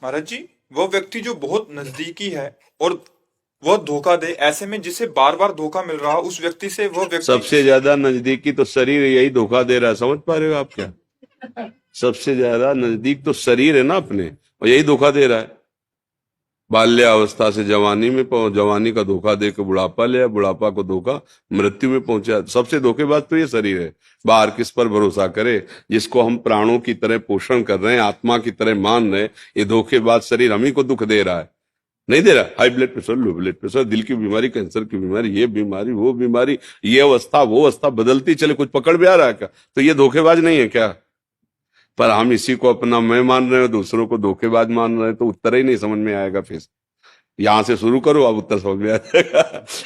महाराज जी, वो व्यक्ति जो बहुत नजदीकी है और वह धोखा दे, ऐसे में जिसे बार बार धोखा मिल रहा उस व्यक्ति से वह व्यक्ति। सबसे ज्यादा नजदीकी तो शरीर यही धोखा दे रहा है, समझ पा रहे हो आप क्या? सबसे ज्यादा नजदीक तो शरीर है ना अपने, और यही धोखा दे रहा है। बाल्यावस्था से जवानी में पहुंच, जवानी का धोखा दे के बुढ़ापा लिया, बुढ़ापा को धोखा मृत्यु में पहुंचा। सबसे धोखेबाज तो ये शरीर है। बाहर किस पर भरोसा करे? जिसको हम प्राणों की तरह पोषण कर रहे हैं, आत्मा की तरह मान रहे हैं, ये धोखेबाज शरीर हम ही को दुख दे रहा है। नहीं दे रहा? High blood pressure, low blood pressure, दिल की बीमारी, कैंसर की बीमारी, ये बीमारी, वो बीमारी, ये अवस्था, वो अवस्था बदलती चले, कुछ पकड़ में आ रहा है क्या? तो ये धोखेबाज नहीं है क्या? पर हम इसी को अपना मैं मान रहे हो, दूसरों को धोखेबाज मान रहे हैं, तो उत्तर ही नहीं समझ में आएगा। फिर यहां से शुरू करो, अब उत्तर समझ में आ जाएगा।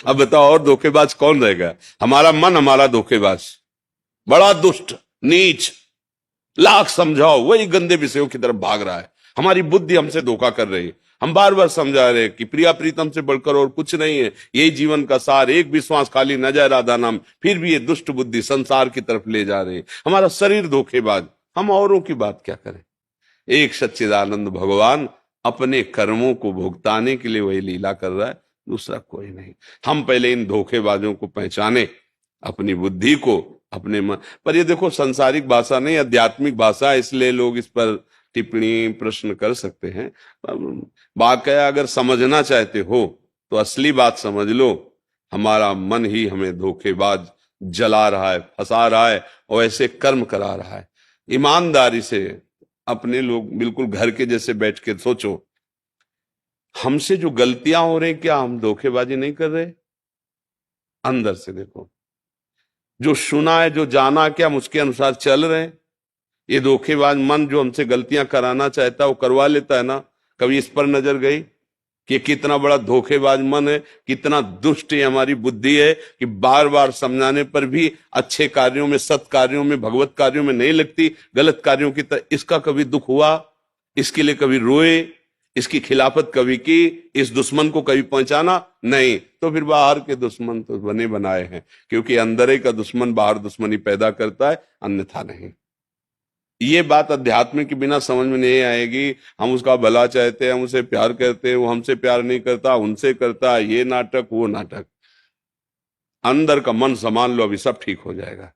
अब बताओ और धोखेबाज कौन रहेगा? हमारा मन हमारा धोखेबाज, बड़ा दुष्ट, नीच, लाख समझाओ वही गंदे विषयों की तरफ भाग रहा है। हमारी बुद्धि हमसे धोखा कर रही है। हम बार बार समझा रहे हैं कि प्रिया प्रीतम से बढ़कर और कुछ नहीं है, यही जीवन का सार, एक विश्वास खाली न जाए राधा नाम, फिर भी ये दुष्ट बुद्धि संसार की तरफ ले जा रही है। हमारा शरीर धोखेबाज, हम औरों की बात क्या करें? एक सच्चिदानंद भगवान अपने कर्मों को भुगताने के लिए वही लीला कर रहा है, दूसरा कोई नहीं। हम पहले इन धोखेबाजों को पहचाने, अपनी बुद्धि को, अपने मन पर। ये देखो, सांसारिक भाषा नहीं, आध्यात्मिक भाषा, इसलिए लोग इस पर टिप्पणी प्रश्न कर सकते हैं। वाकया अगर समझना चाहते हो तो असली बात समझ लो, हमारा मन ही हमें धोखेबाज जला रहा है, फंसा रहा है और ऐसे कर्म करा रहा है। ईमानदारी से अपने लोग बिल्कुल घर के जैसे बैठ के सोचो, हमसे जो गलतियां हो रही, क्या हम धोखेबाजी नहीं कर रहे? अंदर से देखो, जो सुना है, जो जाना, क्या हम उसके अनुसार चल रहे हैं? ये धोखेबाज मन जो हमसे गलतियां कराना चाहता है वो करवा लेता है ना। कभी इस पर नजर गई कि कितना बड़ा धोखेबाज मन है, कितना दुष्ट है हमारी बुद्धि है कि बार बार समझाने पर भी अच्छे कार्यों में, सत् कार्यों में, भगवत कार्यों में नहीं लगती, गलत कार्यों की तरह। इसका कभी दुख हुआ? इसके लिए कभी रोए? इसकी खिलाफत कभी की? इस दुश्मन को कभी पहचाना? नहीं। तो फिर बाहर के दुश्मन तो बने बनाए हैं, क्योंकि अंदर ही का दुश्मन बाहर दुश्मनी पैदा करता है, अन्यथा नहीं। ये बात अध्यात्म के बिना समझ में नहीं आएगी। हम उसका भला चाहते हैं, हम उसे प्यार करते हैं, वो हमसे प्यार नहीं करता, उनसे करता है, ये नाटक वो नाटक। अंदर का मन संभाल लो, अभी सब ठीक हो जाएगा।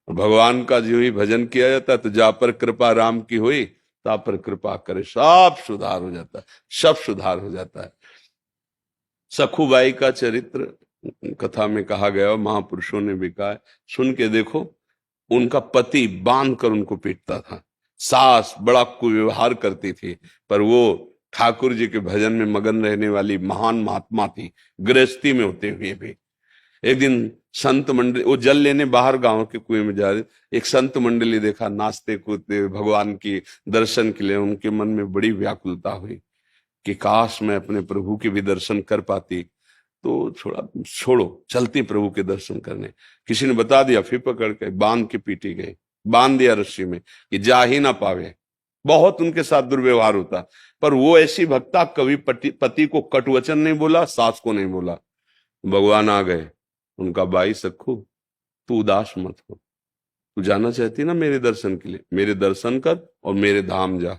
भगवान का जो ही भजन किया जाता है तो जा पर कृपा राम की हुई, ता पर कृपा करे, सब सुधार हो जाता है, सब सुधार हो जाता है। सखुबाई का चरित्र कथा में कहा गया, महापुरुषों ने भी कहा है, सुन के देखो। उनका पति बांध कर उनको पीटता था, सास बड़ा कुव्यवहार करती थी, पर वो ठाकुर जी के भजन में मगन रहने वाली महान महात्मा थी, गृहस्थी में होते हुए भी। एक दिन संत मंडली, वो जल लेने बाहर गांव के कुएं में जा रहे, एक संत मंडली देखा, नाचते कूदते भगवान की दर्शन के लिए। उनके मन में बड़ी व्याकुलता हुई कि काश मैं अपने प्रभु के भी दर्शन कर पाती। तो थोड़ा छोड़ो, चलती प्रभु के दर्शन करने। किसी ने बता दिया, फिर पकड़ के बांध के पीटी गई, बांध दिया रस्सी में कि जा ही ना पावे। बहुत उनके साथ दुर्व्यवहार होता, पर वो ऐसी भक्ता, कभी पति को कटुवचन नहीं बोला, सास को नहीं बोला। भगवान आ गए, उनका भाई सखू, तू उदास मत हो, तू जाना चाहती ना मेरे दर्शन के लिए, मेरे दर्शन कर और मेरे धाम जा।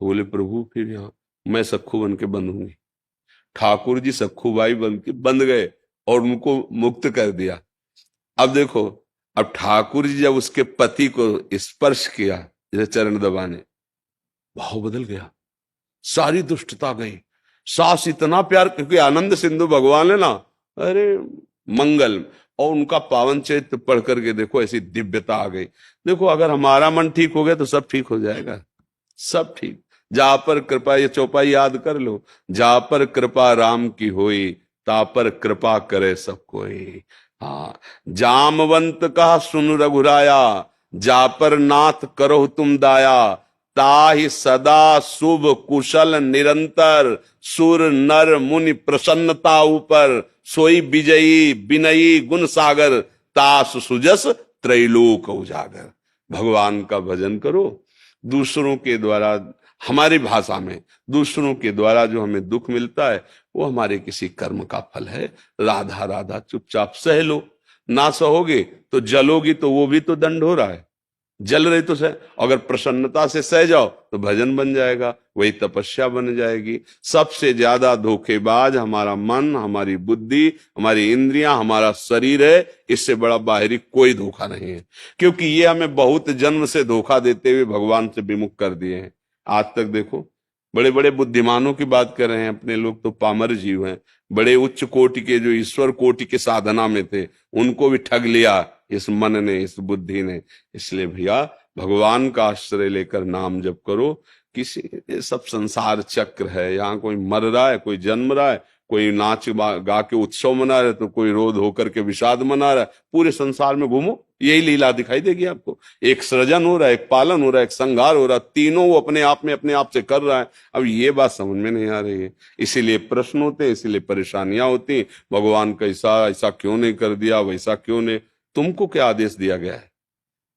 बोले प्रभु फिर यहाँ मैं सखू बन के बंधूंगी। ठाकुर जी सखूबाई बन के बंध गए और उनको मुक्त कर दिया। अब देखो, अब ठाकुर जी जब उसके पति को स्पर्श किया, जैसे चरण दबाने, भाव बदल गया, सारी दुष्टता गई। सास इतना प्यार, क्योंकि आनंद सिंधु भगवान है ना, अरे मंगल, और उनका पावन चरित्र पढ़ करके देखो, ऐसी दिव्यता आ गई। देखो, अगर हमारा मन ठीक हो गया तो सब ठीक हो जाएगा, सब ठीक। जा पर कृपा, ये चौपाई याद कर लो, जा पर कृपा राम की होई, ता पर कृपा करे सब कोई। हाँ, जामवंत कहा सुन रघुराया, जा पर नाथ करो तुम दाया, ताहि सदा शुभ कुशल निरंतर, सुर नर मुनि प्रसन्नता ऊपर, सोई विजयी विनयी गुण सागर, तास सुजस त्रैलोक उजागर। भगवान का भजन करो। दूसरों के द्वारा, हमारी भाषा में, दूसरों के द्वारा जो हमें दुख मिलता है वो हमारे किसी कर्म का फल है। राधा राधा चुपचाप सह लो, ना सहोगे तो जलोगी, तो वो भी तो दंड हो रहा है। जल रही तो सह, अगर प्रसन्नता से सह जाओ तो भजन बन जाएगा, वही तपस्या बन जाएगी। सबसे ज्यादा धोखेबाज हमारा मन, हमारी बुद्धि, हमारी इंद्रियां, हमारा शरीर है। इससे बड़ा बाहरी कोई धोखा नहीं है, क्योंकि ये हमें बहुत जन्म से धोखा देते हुए भगवान से विमुख कर दिए हैं। आज तक देखो, बड़े बड़े बुद्धिमानों की बात कर रहे हैं, अपने लोग तो पामर जीव हैं। बड़े उच्च कोटि के जो ईश्वर कोटि के साधना में थे, उनको भी ठग लिया इस मन ने, इस बुद्धि ने। इसलिए भैया भगवान का आश्रय लेकर नाम जप करो। किसी, ये सब संसार चक्र है, यहाँ कोई मर रहा है, कोई जन्म रहा है, कोई नाच गा के उत्सव मना रहा है, तो कोई रोध होकर के विषाद मना रहा है। पूरे संसार में घूमो, यही लीला दिखाई देगी आपको। एक सृजन हो रहा है, एक पालन हो रहा है, एक संहार हो रहा है, तीनों वो अपने आप में अपने आप से कर रहा है। अब ये बात समझ में नहीं आ रही है, इसीलिए प्रश्न होते, इसीलिए परेशानियां होती। भगवान कैसा, ऐसा क्यों नहीं कर दिया, वैसा क्यों नहीं। तुमको क्या आदेश दिया गया है?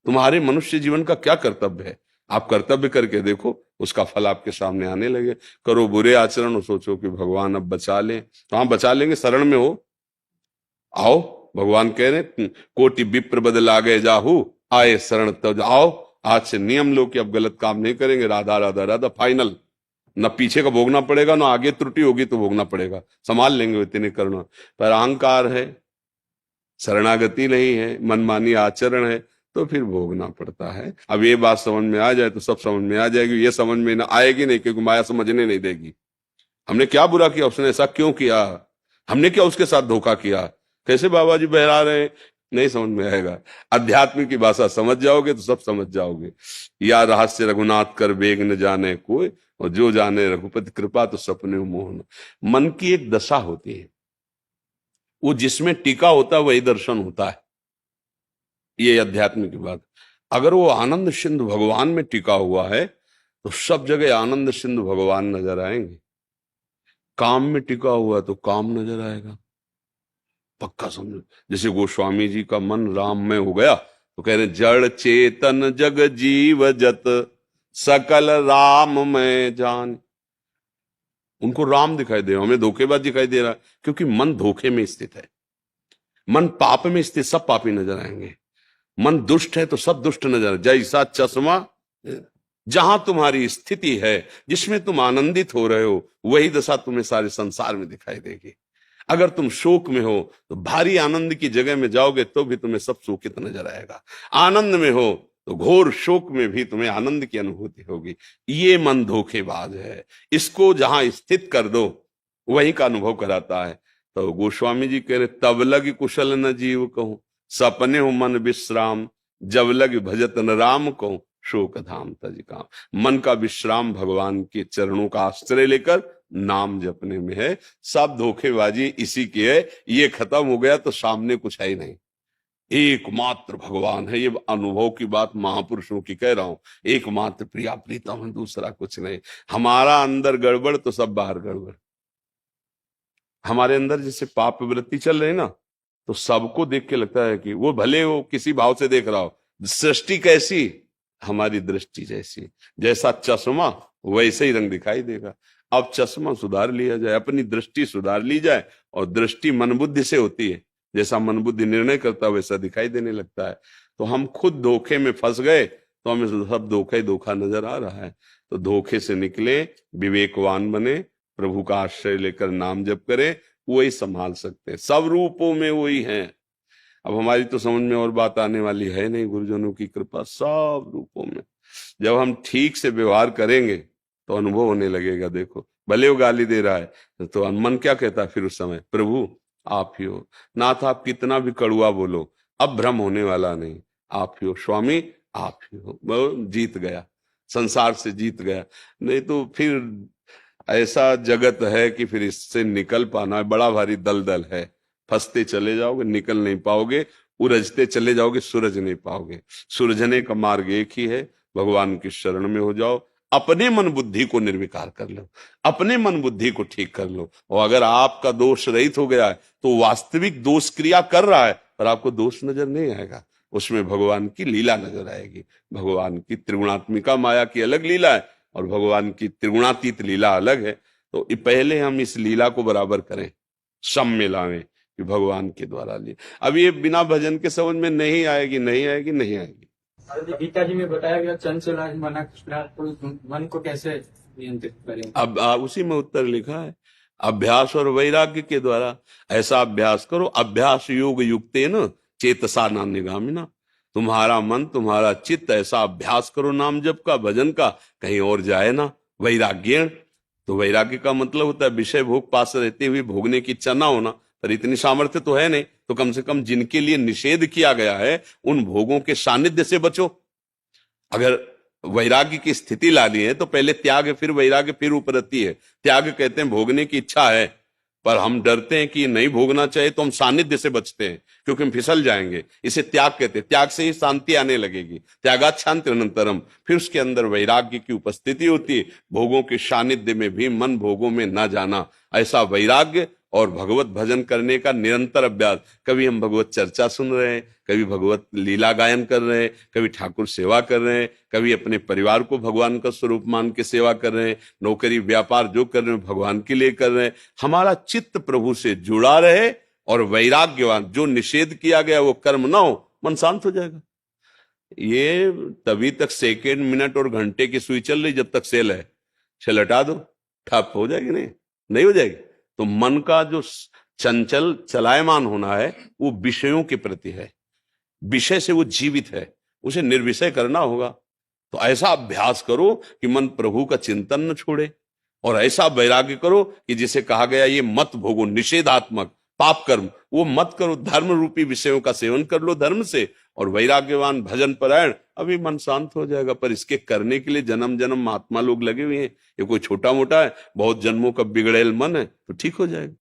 तुम्हारे मनुष्य जीवन का क्या कर्तव्य है? आप कर्तव्य करके देखो, उसका फल आपके सामने आने लगे। करो बुरे आचरण और सोचो कि भगवान अब बचा ले, तो हाँ बचा लेंगे। शरण में हो, आओ। भगवान कह रहे कोटि विप्र बदला गए जाहू, आए शरण तब आओ। आज से नियम लो कि अब गलत काम नहीं करेंगे। राधा राधा राधा फाइनल। न पीछे का भोगना पड़ेगा, न आगे त्रुटि होगी तो भोगना पड़ेगा, संभाल लेंगे इतने करना। पर अहंकार है, शरणागति नहीं है, मनमानी आचरण है, तो फिर भोगना पड़ता है। अब ये बात समझ में आ जाए तो सब समझ में आ जाएगी। ये समझ में ना आएगी नहीं, क्योंकि माया समझने नहीं देगी। हमने क्या बुरा किया, उसने ऐसा क्यों किया, हमने क्या उसके साथ धोखा किया, कैसे बाबा जी बहरा रहे हैं, नहीं समझ में आएगा। अध्यात्म की भाषा समझ जाओगे तो सब समझ जाओगे। या रहस्य रघुनाथ कर वेग न जाने कोई, और जो जाने रघुपति कृपा तो सपने मोहन। मन की एक दशा होती है, वो जिसमें टिका होता है वही दर्शन होता है। ये अध्यात्म की बात। अगर वो आनंद सिंधु भगवान में टिका हुआ है तो सब जगह आनंद सिंधु भगवान नजर आएंगे। काम में टिका हुआ तो काम नजर आएगा, पक्का समझो। जैसे गोस्वामी जी का मन राम में हो गया तो कह रहे जड़ चेतन जग जीव जत सकल राम में जान। उनको राम दिखाई दे रहा, हमें धोखेबाज दिखाई दे रहा है, क्योंकि मन धोखे में स्थित है। मन पाप में स्थित सब पापी नजर आएंगे। मन दुष्ट है तो सब दुष्ट नजर। जैसा चश्मा जहां तुम्हारी स्थिति है, जिसमें तुम आनंदित हो रहे हो, वही दशा तुम्हें सारे संसार में दिखाई देगी। अगर तुम शोक में हो तो भारी आनंद की जगह में जाओगे तो भी तुम्हें सब शोकित नजर आएगा। आनंद में हो तो घोर शोक में भी तुम्हें आनंद की अनुभूति होगी। ये मन धोखेबाज है, इसको जहां स्थित कर दो वही का अनुभव कराता है। तो गोस्वामी जी कह रहे तब लग कुशल न जीव कहूं, सपने हो मन विश्राम, जब लग भजत न राम कहूं, शोक धाम तज काम। मन का विश्राम भगवान के चरणों का आश्रय लेकर नाम जपने में है। सब धोखेबाजी इसी की है। ये खत्म हो गया तो सामने कुछ है ही नहीं, एकमात्र भगवान है। ये अनुभव की बात महापुरुषों की कह रहा हूं। एकमात्र प्रिया प्रीतम है, दूसरा कुछ नहीं। हमारा अंदर गड़बड़ तो सब बाहर गड़बड़। हमारे अंदर जैसे पाप वृत्ति चल रही ना, तो सबको देख के लगता है कि वो भले वो किसी भाव से देख रहा हो, सृष्टि कैसी, हमारी दृष्टि जैसी। जैसा चश्मा वैसे ही रंग दिखाई देगा। अब चश्मा सुधार लिया जाए, अपनी दृष्टि सुधार ली जाए, और दृष्टि मन बुद्धि से होती है। जैसा मन बुद्धि निर्णय करता है वैसा दिखाई देने लगता है। तो हम खुद धोखे में फंस गए तो हमें सब धोखा ही धोखा नजर आ रहा है। तो धोखे से निकले, विवेकवान बने, प्रभु का आश्रय लेकर नाम जप करें, वही संभाल सकते हैं। सब रूपों में वही है। अब हमारी तो समझ में और बात आने वाली है नहीं, गुरुजनों की कृपा सब रूपों में। जब हम ठीक से व्यवहार करेंगे तो अनुभव होने लगेगा। देखो भले वो गाली दे रहा है तो मन क्या कहता है फिर उस समय, प्रभु आप ही हो। नाथ आप कितना भी कड़ुआ बोलो, अब भ्रम होने वाला नहीं, आप ही हो। स्वामी आप ही हो। वो जीत गया, संसार से जीत गया। नहीं तो फिर ऐसा जगत है कि फिर इससे निकल पाना बड़ा भारी दलदल है। फंसते चले जाओगे, निकल नहीं पाओगे, उलझते चले जाओगे, सुलझ नहीं पाओगे। सुलझने का मार्ग एक ही है, भगवान की शरण में हो जाओ। अपने मन बुद्धि को निर्विकार कर लो, अपने मन बुद्धि को ठीक कर लो। और अगर आपका दोष रहित हो गया है तो वास्तविक दोष क्रिया कर रहा है पर आपको दोष नजर नहीं आएगा, उसमें भगवान की लीला नजर आएगी। भगवान की त्रिगुणात्मिका माया की अलग लीला है और भगवान की त्रिगुणातीत लीला अलग है। तो पहले हम इस लीला को बराबर करें, सम में लाएं कि भगवान के द्वारा ली। अब ये बिना भजन के समझ में नहीं आएगी, नहीं आएगी, नहीं आएगी। गीता जी में बताया गया चंचल मन को कैसे नियंत्रित करें। अब उसी में उत्तर लिखा है, अभ्यास और वैराग्य के द्वारा। ऐसा अभ्यास करो, अभ्यास योग युक्तेन चेतसा नान्यगामिना। तुम्हारा मन, तुम्हारा चित्त ऐसा अभ्यास करो नाम जप का, भजन का, कहीं और जाए ना। वैराग्यण, तो वैराग्य का मतलब होता है विषय भोग पास रहते हुए भोगने की इच्छा ना होना। पर इतनी सामर्थ्य तो है नहीं, तो कम से कम जिनके लिए निषेध किया गया है उन भोगों के सानिध्य से बचो। अगर वैराग्य की स्थिति लानी है तो पहले त्याग, फिर वैराग्य, फिर उपरति है। त्याग कहते हैं भोगने की इच्छा है पर हम डरते हैं कि नहीं भोगना चाहिए, तो हम सानिध्य से बचते हैं क्योंकि हम फिसल जाएंगे। इसे त्याग कहते हैं। त्याग से ही शांति आने लगेगी। त्यागात शांति अनंतरम। फिर उसके अंदर वैराग्य की उपस्थिति होती है, भोगों के सानिध्य में भी मन भोगों में ना जाना। ऐसा वैराग्य और भगवत भजन करने का निरंतर अभ्यास। कभी हम भगवत चर्चा सुन रहे हैं, कभी भगवत लीला गायन कर रहे हैं, कभी ठाकुर सेवा कर रहे हैं, कभी अपने परिवार को भगवान का स्वरूप मान के सेवा कर रहे हैं, नौकरी व्यापार जो कर रहे हैं भगवान के लिए कर रहे हैं। हमारा चित्त प्रभु से जुड़ा रहे और वैराग्यवान, जो निषेध किया गया वो कर्म ना हो, मन शांत हो जाएगा। ये तभी तक सेकेंड, मिनट और घंटे की सुई चल रही जब तक सेल है। सेल हटा दो, ठप हो जाएगी, नहीं हो जाएगी। तो मन का जो चंचल चलायमान होना है वो विषयों के प्रति है, विषय से वो जीवित है, उसे निर्विषय करना होगा। तो ऐसा अभ्यास करो कि मन प्रभु का चिंतन न छोड़े, और ऐसा वैराग्य करो कि जिसे कहा गया ये मत भोगो, निषेधात्मक पाप कर्म वो मत करो, धर्म रूपी विषयों का सेवन कर लो धर्म से, और वैराग्यवान भजन परायण, अभी मन शांत हो जाएगा। पर इसके करने के लिए जन्म जन्म महात्मा लोग लगे हुए हैं। ये कोई छोटा मोटा है, बहुत जन्मों का बिगड़ेल मन है तो ठीक हो जाएगा।